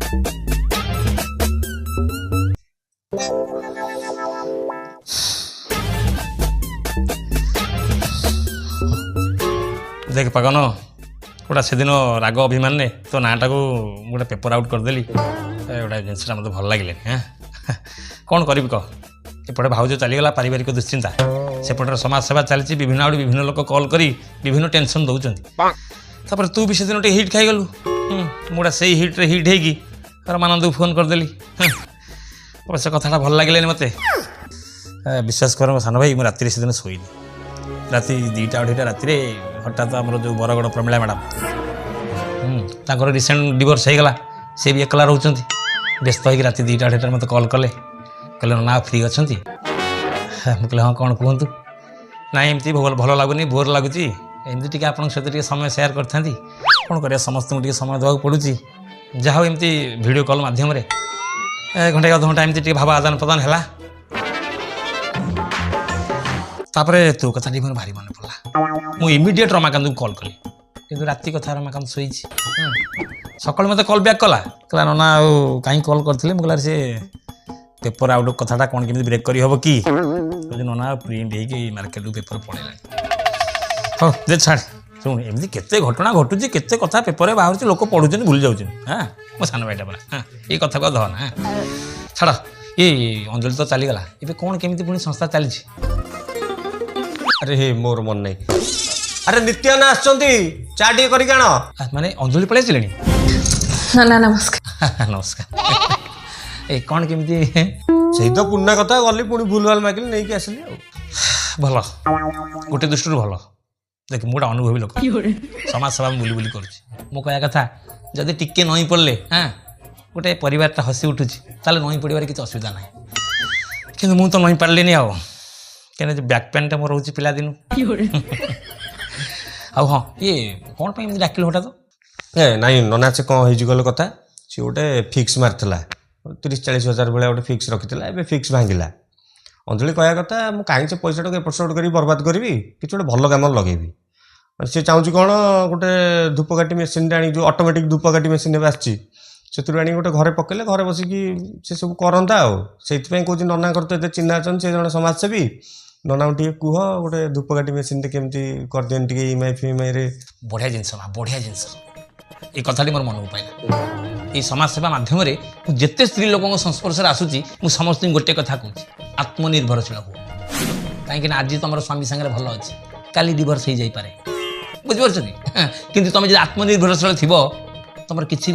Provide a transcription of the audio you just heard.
देख पगन गोटा से दिन राग अभिमान ने तो नाटा को गोटे पेपर आउट करदेली गोटा जिनसा मतलब भल लगे हाँ कौन करी कह एपटे भाउज चलीगला पारिवारिक दुश्चिंता सेपटे समाज सेवा चलती विभिन्न आड़ विभिन्न लोक कल कर विभिन्न टेंशन दौरान तापर तू भी से दिन हिट खाईगलु मुझे से हिट्रे हिट होगी रमानंद फोन करदेली अवश्य कथा भल लगे मत विश्वास कर मो सान भाई मुझे राति से दिन शोनी राति 2टा 2:30 राति हठात आम जो Bargarh Pramila madam recent divorce होगा सी भी एकला रोच व्यस्त हो राति 2टा 2:30 मत कल कले कहले ना फ्री अच्छा मुझे हाँ कौन कहतु ना एमती भल लगुनि बोर लगुच एमती आप सहित समय सेयार करती कौन कर समस्त समय देवाक पड़ू जहाँ एमती वीडियो कॉल मध्यम घंटे अध घंटा एमती भाव आदान प्रदान है तापरे तो कथा मोर भारी मन पड़ा मु इमिडिएट रमाकांत को कॉल कली किंतु राति कथा रमाकांत शोई सकाल मत कॉल बैक कला कहला नना कहीं कॉल करते मुझे से पेपर आउट कथाटा कौन केमी ब्रेक करी हम कि नना प्रिंट हो मार्केट पेपर पड़ेगा हाँ दे छाड़ शुण एमती केते घटना घटुची केते कथा पेपर बाहर लोक पढ़ुं भूली जाऊँ हाँ मो सान भाईटा परा हाँ ये कथा को धना हाँ छाड़ ये अंजलि तो चलीगला ए कौन केमी पुणी संस्था चली अरे हे मोर मन नहीं अरे नित्याना आछंती चा टी करी काण माने अंजलि पळे चलेनी ना नमस्कार नमस्कार ए कौन केमती सही तो पुण्य कथा गली पुणी भूलभाल मागिली नहीं आसली भल गोटे दृष्टि भल देख मुझे अनुभवी लोक समाज सेवा बुली बुली कर मो कह कथा जदि टिके नई पड़े हाँ गोटे परिवारटा हसी उठुची ताले नई पड़े किसी असुविधा ना कि मुझे तो नई पार्ली आउ क्या बैक पेनटा मोर रोचे पिला दिन हाँ ये कौन पर डाकिल हठात ए नाई नना से कौन हो कथा सी गोटे फिक्स मार्ला 30-40 हजार भाया गोटे फिक्स रखी ए फिक्स भांगिला अंजलि कह कथा मुझे कहीं से पैसा एपट सेपट कर बर्बाद करी कि गोटे भल कम लगेबी सी चाहूँ कौन गोटे धूपकाठी मेसीन आनी जो ऑटोमेटिक धूपकाठी मेसीन आसी आनी गोटे घरे पकेले घरे बसिकी से सब करता से कौन नना तो ये चिन्ह अच्छा से जन समाजसेवी नना टे कह गोटे धूपकाठी मेसीन केमती कर दिखाँ ईएमआई फीएमआई रे बढ़िया जिनस बढ़िया जिनस ये कथाटी मोर मन को पाइला ये समाज सेवा माध्यम जिते स्त्री लोक संस्पर्श आसूची मुझे समस्त गोटे कथा कहूँ आत्मनिर्भरशील हो कहीं आज तुम स्वामी सागर भल अच्छे काली डिवोर्स हो जाए बुझीपार कि तुम जो आत्मनिर्भरशील थी तुम किसी